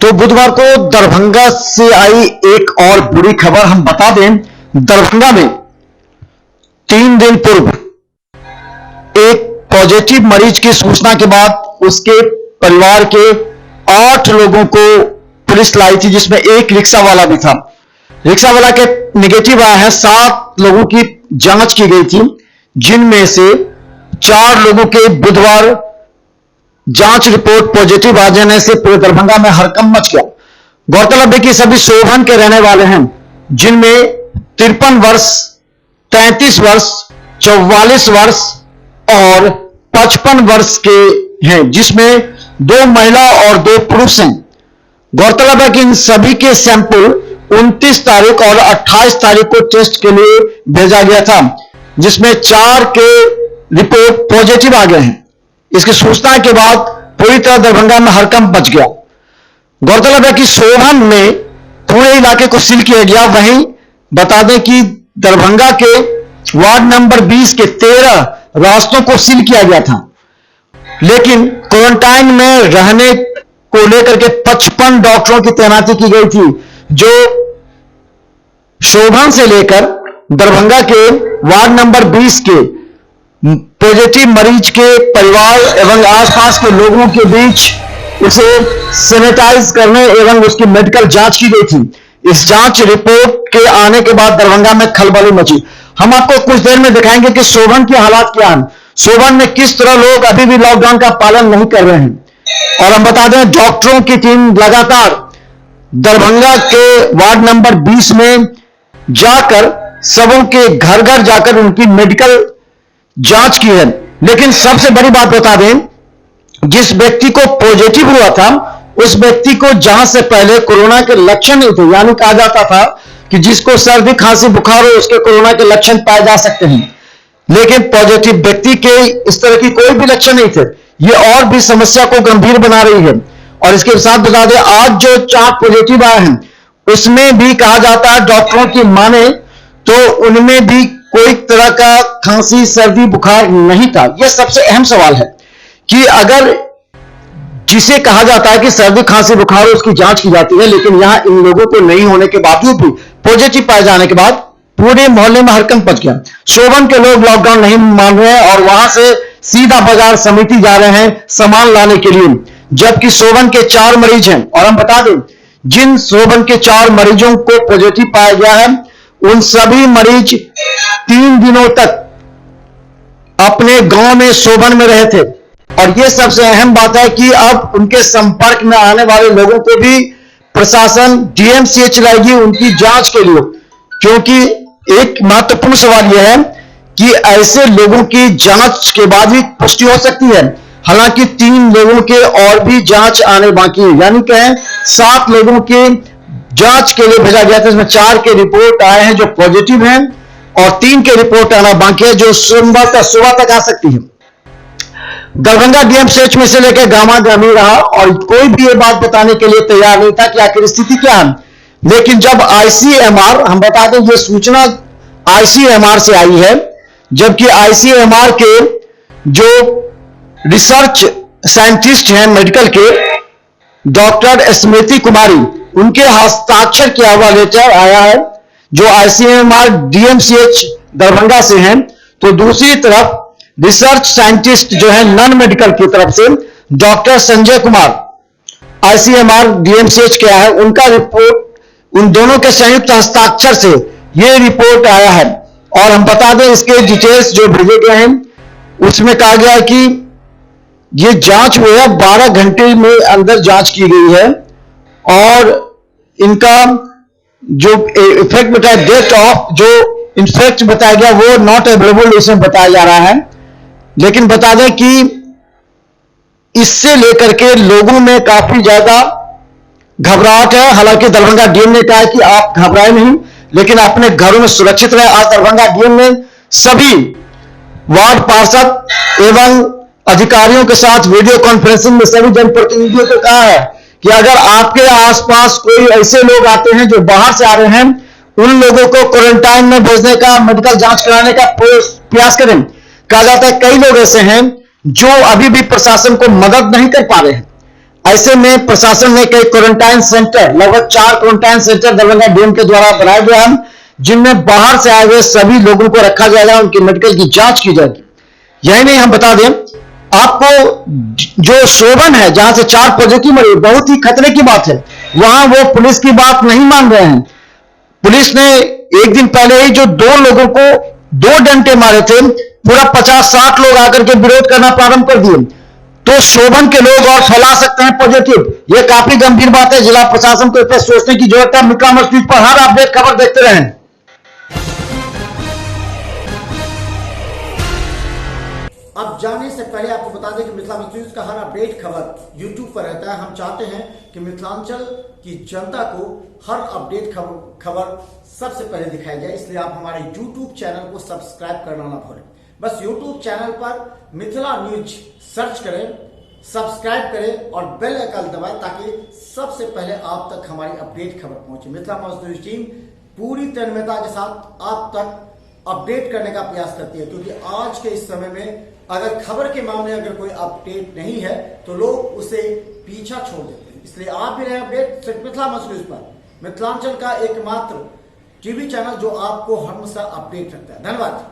तो बुधवार को दरभंगा से आई एक और बुरी खबर हम बता दें। दरभंगा में 3 दिन पूर्व एक पॉजिटिव मरीज की सूचना के बाद उसके परिवार के 8 लोगों को पुलिस लाई थी, जिसमें एक रिक्शा वाला भी था। रिक्शा वाला के नेगेटिव आया है। 7 लोगों की जांच की गई थी, जिनमें से 4 लोगों के बुधवार जांच रिपोर्ट पॉजिटिव आ जाने से पूरे दरभंगा में हड़कंप मच गया। गौरतलब है कि सभी शोभन के रहने वाले हैं, जिनमें 53 वर्ष, 33 वर्ष, 44 वर्ष और 55 वर्ष के हैं, जिसमें 2 महिला और 2 पुरुष हैं। गौरतलब है कि इन सभी के सैंपल 29 तारीख और 28 तारीख को टेस्ट के लिए भेजा गया था, जिसमें 4 के रिपोर्ट पॉजिटिव आ गए हैं। इसकी सूचना के बाद पूरी तरह दरभंगा में हड़कंप मच गया। गौरतलब है कि शोभन में पूरे इलाके को सील किया गया। वहीं बता दें कि दरभंगा के वार्ड नंबर 20 के 13 रास्तों को सील किया गया था, लेकिन क्वारंटाइन में रहने को लेकर के 55 डॉक्टरों की तैनाती की गई थी, जो शोभन से लेकर दरभंगा के वार्ड नंबर 20 के पॉजिटिव मरीज के परिवार एवं आसपास के लोगों के बीच उसे सैनिटाइज करने एवं उसकी मेडिकल जांच की गई थी। इस जांच रिपोर्ट के आने के बाद दरभंगा में खलबली मची। हम आपको कुछ देर में दिखाएंगे कि शोभन के हालात क्या हैं, शोभन में किस तरह लोग अभी भी लॉकडाउन का पालन नहीं कर रहे हैं। और हम बता दें, डॉक्टरों की टीम लगातार दरभंगा के वार्ड नंबर 20 में जाकर सबों के घर घर जाकर उनकी मेडिकल जांच की है। लेकिन सबसे बड़ी बात बता दें, जिस व्यक्ति को पॉजिटिव हुआ था उस व्यक्ति को जहां से पहले कोरोना के लक्षण नहीं थे, यानी कहा जाता था कि जिसको सर्दी खांसी बुखार हो उसके कोरोना के लक्षण पाए जा सकते हैं, लेकिन पॉजिटिव व्यक्ति के इस तरह की कोई भी लक्षण नहीं थे। ये और भी समस्या को गंभीर बना रही है। और इसके साथ बता दें, आज जो 4 पॉजिटिव आए हैं उसमें भी कहा जाता है, डॉक्टरों की माने तो उनमें भी कोई तरह का खांसी सर्दी बुखार नहीं था। यह सबसे अहम सवाल है कि अगर जिसे कहा जाता है कि सर्दी खांसी बुखार उसकी जांच की जाती है, लेकिन यहां इन लोगों को नहीं होने के बावजूद भी पॉजिटिव पाए जाने के बाद पूरे मोहल्ले में हड़कंप मच गया। शोभन के लोग लॉकडाउन नहीं मान रहे हैं और वहां से सीधा बाजार समिति जा रहे हैं सामान लाने के लिए, जबकि शोभन के 4 मरीज हैं। और हम बता दें, जिन शोभन के 4 मरीजों को पॉजिटिव पाया गया है उन सभी मरीज 3 दिनों तक अपने गांव में शोभन में रहे थे। और यह सबसे अहम बात है कि अब उनके संपर्क में आने वाले लोगों को भी प्रशासन डीएमसीएच लाएगी उनकी जांच के लिए, क्योंकि एक महत्वपूर्ण सवाल यह है कि ऐसे लोगों की जांच के बाद ही पुष्टि हो सकती है। हालांकि 3 लोगों के और भी जांच आने बाकी है, यानी कहें 7 लोगों के जांच के लिए भेजा गया था। इसमें 4 के रिपोर्ट आए हैं जो पॉजिटिव हैं और 3 के रिपोर्ट आना बाकी है, जो सोमवार सुबह तक आ सकती है। दरभंगा डीएमसीएच में से लेकर गामा गामी रहा और कोई भी ये बात बताने के लिए तैयार नहीं था कि आखिर स्थिति क्या है। लेकिन जब आईसीएमआर, हम बता दें ये सूचना आईसीएमआर से आई है, जबकि आईसीएमआर के जो रिसर्च साइंटिस्ट हैं मेडिकल के, डॉक्टर स्मृति कुमारी, उनके हस्ताक्षर किया हुआ लेटर आया है जो आईसीएमआर डीएमसीएच दरभंगा से हैं। तो दूसरी तरफ रिसर्च साइंटिस्ट जो है नॉन मेडिकल की तरफ से doctor Sanjay Kumar ICMR DMCH क्या है, उनका रिपोर्ट, उन दोनों के संयुक्त हस्ताक्षर से यह रिपोर्ट आया है। और हम बता दें, इसके डिटेल्स जो भेजे गए हैं उसमें कहा गया है कि यह जांच हुई है 12 घंटे में अंदर जांच की गई है और इनका जो इफेक्ट बताया, डेट ऑफ जो इन्फेक्ट बताया गया वो नॉट अवेलेबल इसमें बताया जा रहा है। लेकिन बता दें कि इससे लेकर के लोगों में काफी ज्यादा घबराहट है। हालांकि दरभंगा डीएम ने कहा है कि आप घबराए नहीं, लेकिन अपने घरों में सुरक्षित रहे। आज दरभंगा डीएम ने सभी वार्ड पार्षद एवं अधिकारियों के साथ वीडियो कॉन्फ्रेंसिंग में सभी जनप्रतिनिधियों को कहा है कि अगर आपके आसपास कोई ऐसे लोग आते हैं जो बाहर से आ रहे हैं, उन लोगों को क्वारंटाइन में भेजने का, मेडिकल जांच कराने का प्रयास करें। कहा जाता है कई लोग ऐसे हैं जो अभी भी प्रशासन को मदद नहीं कर पा रहे हैं। ऐसे में प्रशासन ने कई क्वारंटाइन सेंटर, लगभग 4 क्वारंटाइन सेंटर दरभंगा डीएम के द्वारा बनाए गए हैं, जिनमें बाहर से आए हुए सभी लोगों को रखा जाएगा, उनकी मेडिकल की जांच की जाएगी। यही नहीं, हम बता दें आपको, जो शोभन है जहां से 4 पॉजिटिव मरीज, बहुत ही खतरे की बात है, वहां वो पुलिस की बात नहीं मान रहे हैं। पुलिस ने एक दिन पहले ही जो 2 लोगों को 2 डंडे मारे थे, पूरा 50-60 लोग आकर के विरोध करना प्रारंभ कर दिए। तो शोभन के लोग और फैला सकते हैं पॉजिटिव, यह काफी गंभीर बात है। जिला प्रशासन को इस पर सोचने की जरूरत है। मिथिला न्यूज पर हर अपडेट खबर देखते रहें। अब जाने से पहले आपको बता दें कि मिथिला न्यूज का हर अपडेट खबर यूट्यूब पर रहता है। हम चाहते हैं कि मिथिलांचल की जनता को हर अपडेट खबर सबसे पहले दिखाई जाए, इसलिए आप हमारे यूट्यूब चैनल को सब्सक्राइब करना ना भूलें। बस यूट्यूब चैनल पर मिथिला न्यूज सर्च करें, सब्सक्राइब करें और बेल आइकन दबाएं, ताकि सबसे पहले आप तक हमारी अपडेट खबर पहुंचे। मिथिला न्यूज टीम पूरी तन्मयता के साथ आप तक अपडेट करने का प्रयास करती है, क्योंकि आज के इस समय में अगर खबर के मामले अगर कोई अपडेट नहीं है तो लोग उसे पीछा छोड़ देते हैं। इसलिए आप भी रहे अपडेट सिर्फ मिथिला न्यूज पर, मिथिलांचल का एकमात्र टीवी चैनल जो आपको हमेशा अपडेट रखता है। धन्यवाद।